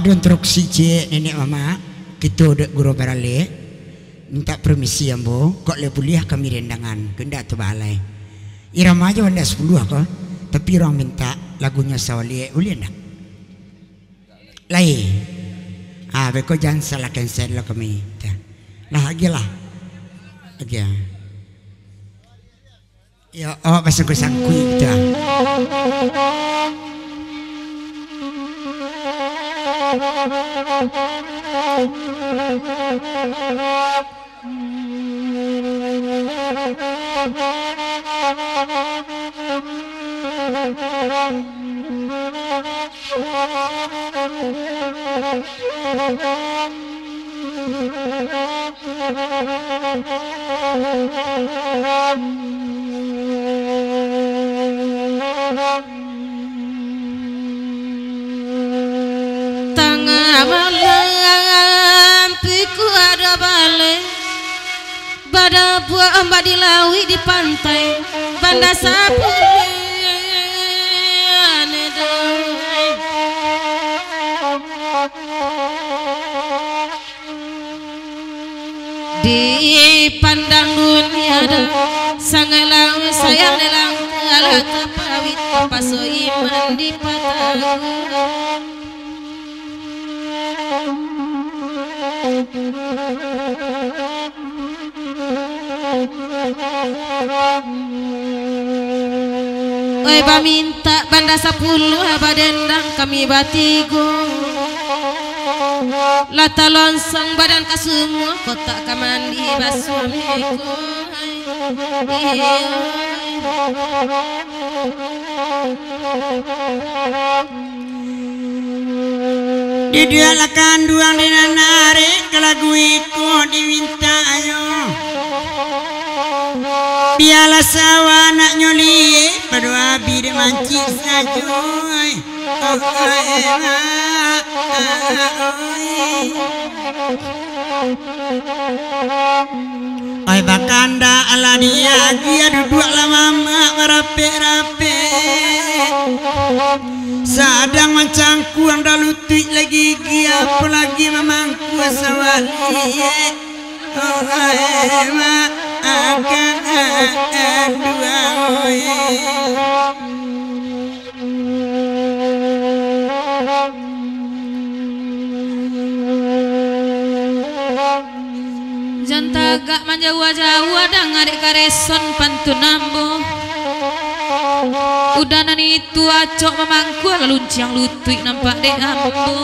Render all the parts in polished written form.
ada instruksi je nenek mama kita dek guru berale minta permisi ambo kok le kuliah kami rendangan kenda tu balai irama aja wanda 10 kok tapi orang minta lagunya Sawali boleh ndak lain beko jangan salah cancel lah kami lah lagi ya bahasa kusangkui kita tengah malam piku ada balik pada buah mbak di lawi di pantai banda sapu di pandang dunia sangai lawi sayang lelang ala kapawit paso iman di patah oi minta banda 10 abadendang kami batigo lata longsong badan ka semua kotak kamandi basuamiku di dia lakan duang di nanare kelaguiku diminta ayo biala sawa nak nyoli padua abi de manci sajoy ai bakanda ala dia duduk lama merape sadang mancangku yang dah lutut lagi apa lagi memangku Sawali akan dua jantagak manjawa-jawa dan ngadek kareson pantun nambo udanan itu acok memangku luncang lutui nampak dek ambo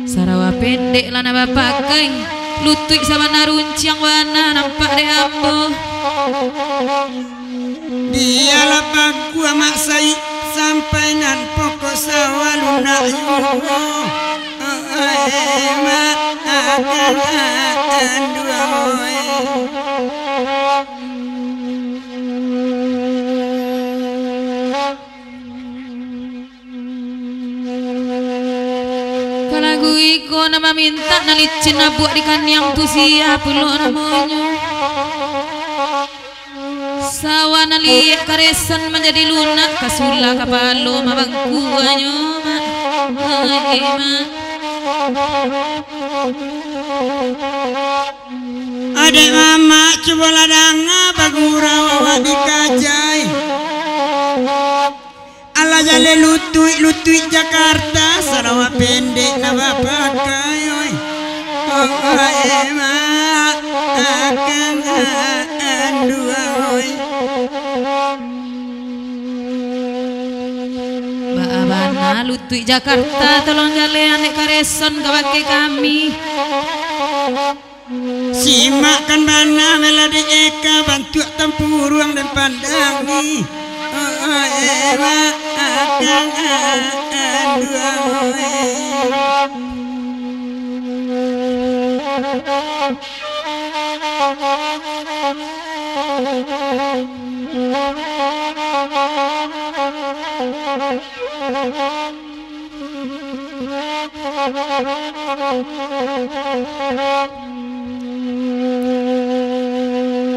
Sarawa pendek lana bapak keng lutui sama naruncang wana nampak dek ambo dia lapakku amak sai sampai nan pokok sawah lunak akan dua kalau gue iko nama minta nalicin abuak di kanyang tu siap lo namanya sawa naliek karesan menjadi lunak kasula kapalo mabangku anyo adek mama coba ladanga bagura wawa dikajai ala jale lutui Jakarta Sarawa pendek na bapakai oi akan dua oi Baabana lutui Jakarta tolong jale anek kareson kawake kami simak kan bana melodi eka bantu tempuruang dan pandangi akan dua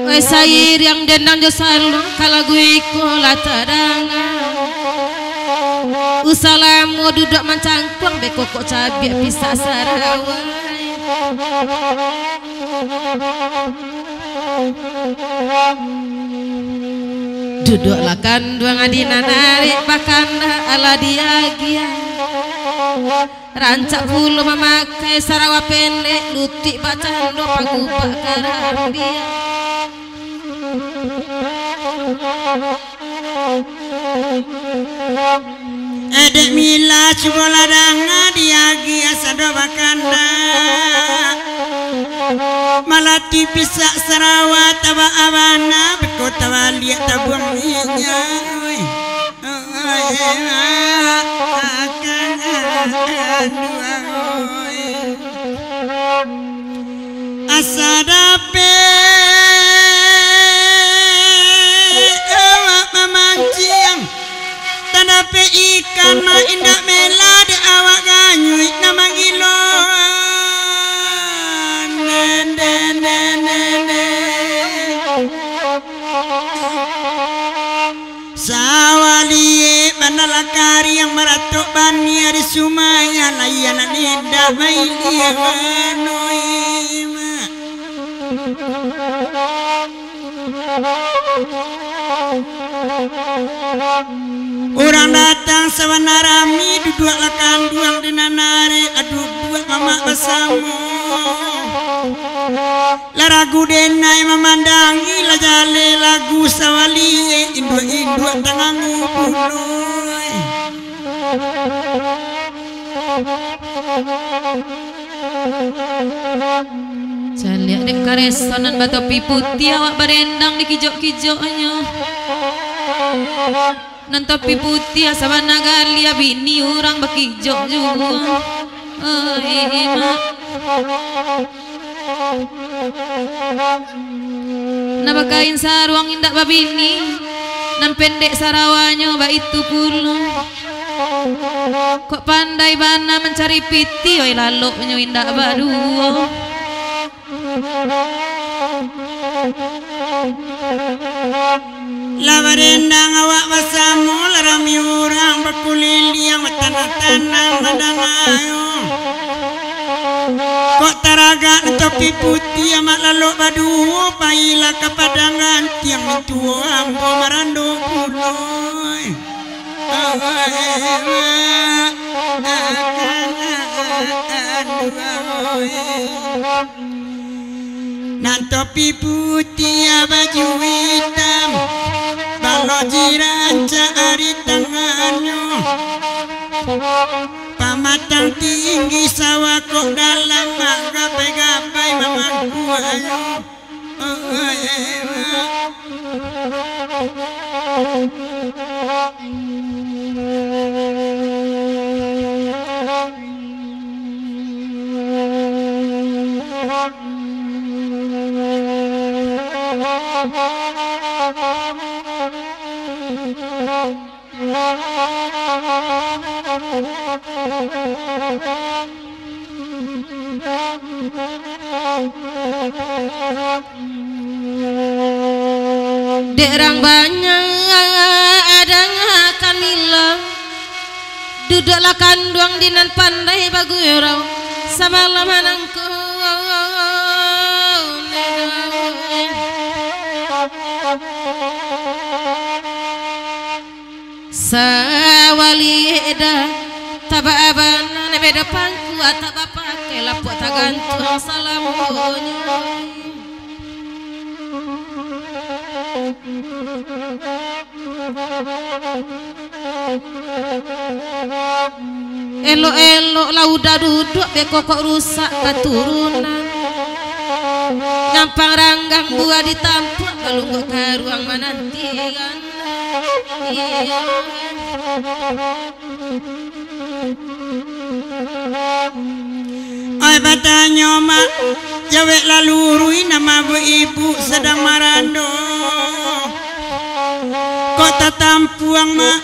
Oi sair yang dendang jo salung kalau gue kola tadangan usalamu duduk mancangkuang beko kok cabiak bisa sarawai duduklah kanduang adina narik bakanda ala diagia rancak puluh memakai sarawa pendek lutik bacando pagubak karambia Edek mila coba ladanga diagi asado bakanda malah tipisa sarawat taba abana beko taba liat tabuang minya asadape awak memancing tanape ikan ma indak mela de awak ganyuik nama gilo sawali manalakari yang meratuk bania di sumaya layanan indah mailianoima orang datang sawana rami duduk lakan duang di nanare aduh dua mama bersama laragu denai memandangi lajale lagu sawali indua tangangu bunuh Jaliak dek karesanan batopi putih awak berendang di kijok-kijoknya nan topi putih sabana galia bini orang bakijok juga mak nabakain saruang indak babini nan pendek sarawanya ba itu pula kok pandai bana mencari piti oi lalu indak badua labarendang awak basamu larami orang berkulili yang tanah-tanah madangayo kok taraga topi putih amat lalu baduo paila kepadangan tiang itu ambo marando puloy nan topi putih baju hitam balok jiranca ari tangannya pamatang tinggi sawah kok dalam gapai-gapai mamangku ayo derang banyak adang akan hilang duduklah kanduang dinan pandai bagurau sama lamanangku sawalida taba abana beda pangku ataba pakai lapuk tagantung salamunya elok-elok lah udah duduk beko kok rusak keturunan nyampang ranggang buah ditampuk kalau nggak ke ruang manantian oi batanya mak jawek lalurui nama bu ibu sedang marando kok tak tampuang mak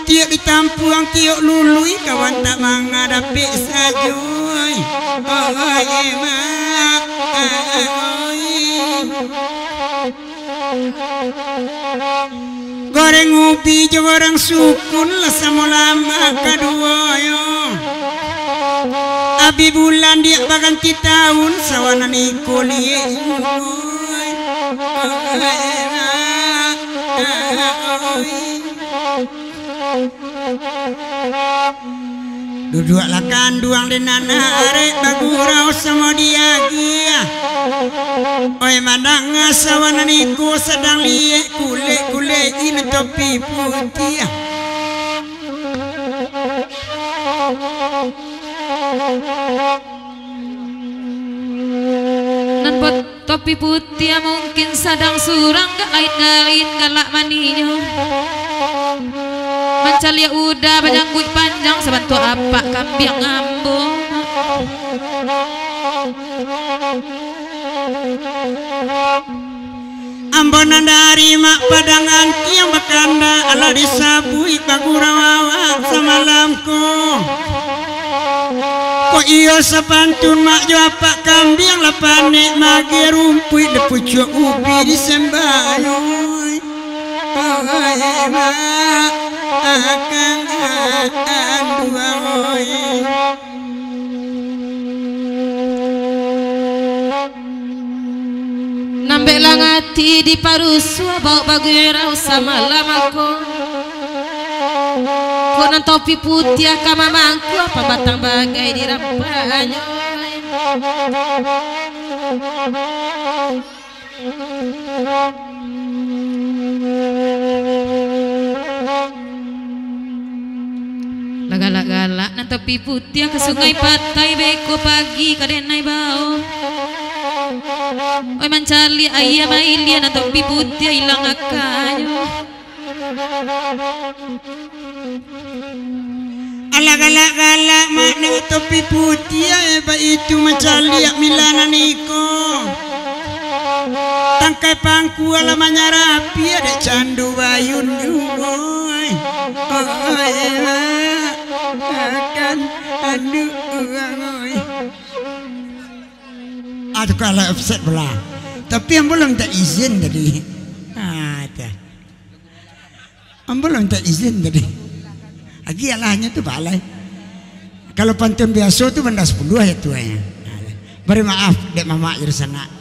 tiok ditampuang tiok lului kawan tak menghadapi sajuy oi mak goreng ubi jo goreng sukun lah sama lama kedua yo. Abi bulan dia baganti tahun sawana nikoli. Duduk lah kanduang dengan arek bagurau sama dia gia. Oi mandang sawana niku sedang liek kule ini topi putih. Nampak topi putih mungkin sedang surang gak lain galak maninya. Mencari udah bajangkuit panjang sebantu apa kambing ngambung. Ambonan dari mak padangan yang berkanda ala disabui bagurawawa semalamku. Kok iyo sepantun mak jo apa kambing lapane magi rumpui de pucuk ubi disembayoy. Akan dua oi. Nambek langati di parusua bawa bagirau sama lamaku. Konan topi putih kama mangku apa batang bagai di rampanya. Galak-galak nan topi putih ke sungai patai beko pagi kadenai bau. Oi mancali ayam ailia nan topi putih hilang akanyo. Galak-galak makna topi putih ba itu mancali milana niko. Tangkai pangku alamanya rapi ada candu bayun oi. Akan aduh oi. Aduh kalau offset belah. Tapi yang belum tak izin tadi. Ada. Yang belum tak izin tadi. Lagi alahnya tu balai. Kalau pantun biasa tu benda 10 ya tuanya. Beri maaf dek mama irsana.